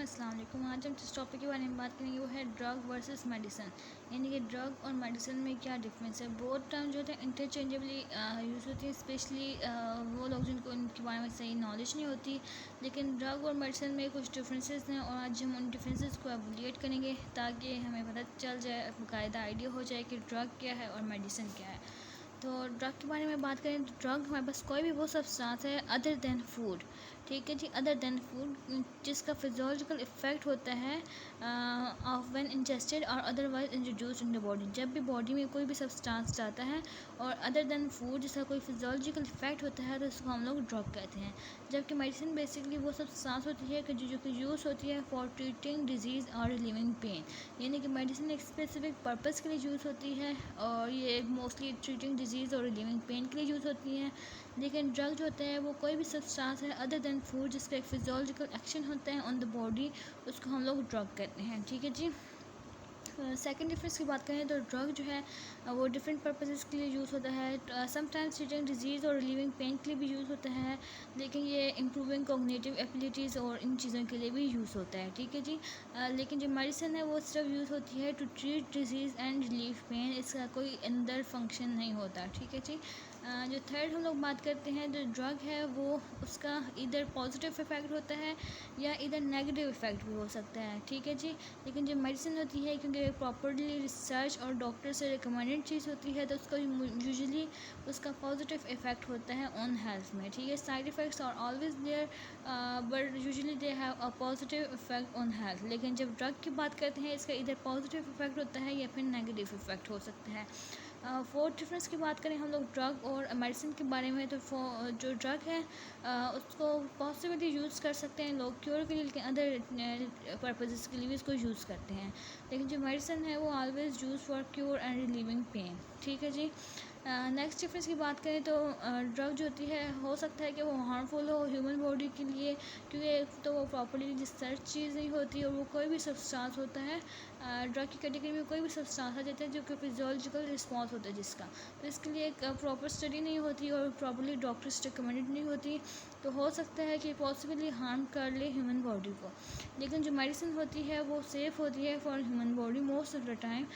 अस्सलाम वालेकुम। आज हम जिस टॉपिक के बारे में बात करेंगे वो है ड्रग वर्सेस मेडिसिन, यानी कि ड्रग और मेडिसिन में क्या डिफरेंस है। बहुत टर्म जो होते हैं इंटरचेंजेबली यूज़ होती है, स्पेशली वो लोग जिनको इनके बारे में सही नॉलेज नहीं होती। लेकिन ड्रग और मेडिसिन में कुछ डिफरेंसेस हैं और आज हम उन डिफरेंसेस को एवोल्यूएट करेंगे ताकि हमें पता चल जाए, बाकायदा आइडिया हो जाए कि ड्रग क्या है और मेडिसिन क्या है। तो ड्रग के बारे में बात करें तो ड्रग हमारे पास कोई भी वो सब्सटेंस है अदर देन फूड, ठीक है जी, अदर देन फूड जिसका फिजियोलॉजिकल इफेक्ट होता है ऑफ व्हेन इंजेस्टेड और otherwise introduced in the body. जब भी बॉडी में कोई भी सब्सटेंस जाता है और अदर देन फूड जिसका कोई फिजियोलॉजिकल इफेक्ट होता है तो उसको हम लोग ड्रग कहते हैं। जबकि मेडिसिन बेसिकली वो सब्सटेंस होती है कि जो कि यूज़ होती है फॉर ट्रीटिंग डिजीज़ और रिलीविंग पेन, यानी कि मेडिसिन एक स्पेसिफिक पर्पज़ के लिए यूज़ होती है और ये मोस्टली ट्रीटिंग डिजीज़ और रिलीविंग पेन के लिए यूज़ होती हैं। लेकिन ड्रग जो होता है वो कोई भी सब्सटेंस है अदर देन फूड जिसका एक फिजियोलॉजिकल एक्शन होता है ऑन द बॉडी, उसको हम लोग ड्रग कहते हैं, ठीक है जी। सेकंड डिफरेंस की बात करें तो ड्रग जो है वो डिफरेंट पर्पसेस के लिए यूज़ होता है। समटाइम्स ट्रीटिंग डिजीज़ और रिलीविंग पेन के लिए भी यूज़ होता है, लेकिन ये इम्प्रूविंग कॉग्निटिव एबिलिटीज़ और इन चीज़ों के लिए भी यूज़ होता है, ठीक है जी। लेकिन जो मेडिसिन है वो सिर्फ यूज़ होती है to treat disease and relieve pain, इसका कोई अंदर फंक्शन नहीं होता, ठीक है जी। जो थर्ड हम लोग बात करते हैं, जो ड्रग है वो उसका इधर पॉजिटिव इफ़ेक्ट होता है या इधर नेगेटिव इफ़ेक्ट भी हो सकता है, ठीक है जी। लेकिन जो मेडिसिन होती है क्योंकि प्रॉपर्ली रिसर्च और डॉक्टर से रिकमेंडेड चीज़ होती है तो उसका यूजुअली उसका पॉजिटिव इफ़ेक्ट होता है ऑन हेल्थ में, ठीक है। Side effects are always there but usually they have a positive effect on health. लेकिन जब ड्रग की बात करते हैं इसका इधर पॉजिटिव इफ़ेक्ट होता है या फिर नेगेटिव इफ़ेक्ट हो सकता है। फोर्थ डिफरेंस की बात करें हम लोग ड्रग और मेडिसिन के बारे में तो जो ड्रग है उसको पॉसिबली यूज़ कर सकते हैं लोग क्योर के लिए, लेकिन अदर पर्पजेज़ के लिए भी इसको यूज़ करते हैं। लेकिन जो मेडिसिन है वो always use for cure and relieving pain, ठीक है जी। नेक्स्ट डिफरेंस की बात करें तो ड्रग जो होती है हो सकता है कि वो हार्मफुल हो ह्यूमन बॉडी के लिए, क्योंकि तो वो प्रॉपर्ली रिसर्च चीज़ नहीं होती और वो कोई भी सब्सटेंस होता है ड्रग की कैटेगरी में कोई भी सब्सटेंस आ जाता है जो कि फिजियोलॉजिकल रिस्पॉन्स होता है जिसका, तो इसके लिए एक प्रॉपर स्टडी नहीं होती और प्रॉपर्ली डॉक्टर्स रिकमेंडेड नहीं होती, तो हो सकता है कि पॉसिबली हार्म कर ले ह्यूमन बॉडी को। लेकिन जो मेडिसिन होती है वो सेफ़ होती है for human body most of the time.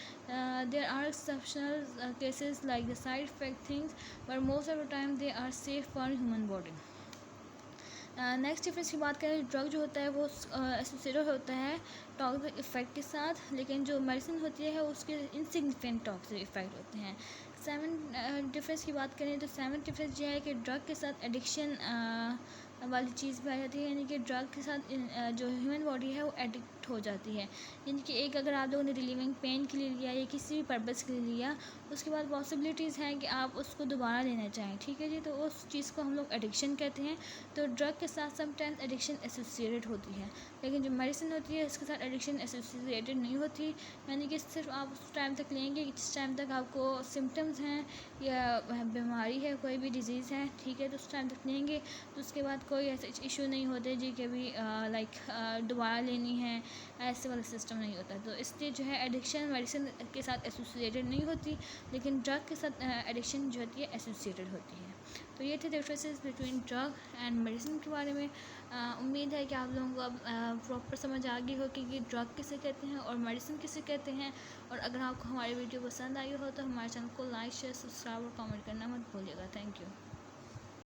There are exceptional cases like the side effect things but most of the time they are safe for human body. Next difference की बात करें, drug जो होता है वो associated होता है toxic effect के साथ, लेकिन जो मेडिसिन होती है उसके इनसिग्निफिकेंट टॉक्सिक इफ़ेक्ट होते हैं। सेवन डिफरेंस की बात करें तो सेवन डिफरेंस ये है कि ड्रग के साथ एडिक्शन वाली चीज़ भी आ जाती है, यानी कि ड्रग के साथ जो ह्यूमन बॉडी है वो एडिक्ट हो जाती है। यानी कि एक अगर आप लोगों ने रिलीविंग पेन के लिए लिया या किसी भी पर्पज़ के लिए लिया, उसके बाद पॉसिबिलिटीज़ हैं कि आप उसको दोबारा लेना चाहें, ठीक है जी, तो उस चीज़ को हम लोग एडिक्शन कहते हैं। तो ड्रग के साथ समटाइम्स एडिक्शन एसोसिएटेड होती है, लेकिन जो मेडिसिन होती है इसके साथ एडिक्शन एसोसिएटेड नहीं होती, यानी कि सिर्फ आप उस टाइम तक लेंगे जिस टाइम तक आपको सिम्टम्स हैं या बीमारी है, कोई भी डिज़ीज़ है, ठीक है, तो उस टाइम तक लेंगे, तो उसके बाद कोई ऐसे इशू नहीं होते जी कि अभी लाइक दोबारा लेनी है, ऐसे वाला सिस्टम नहीं होता। तो इसलिए जो है एडिक्शन मेडिसिन के साथ एसोसिएटेड नहीं होती, लेकिन ड्रग के साथ एडिक्शन जो होती है एसोसिएटेड होती है। तो ये थे differences between drug and medicine के बारे में। उम्मीद है कि आप लोगों को अब प्रॉपर समझ आ गई हो कि ड्रग किसे कहते हैं और मेडिसिन किसे कहते हैं। और अगर आपको हमारी वीडियो पसंद आई हो तो हमारे चैनल को लाइक शेयर सब्सक्राइब और कमेंट करना मत भूलिएगा। Thank you.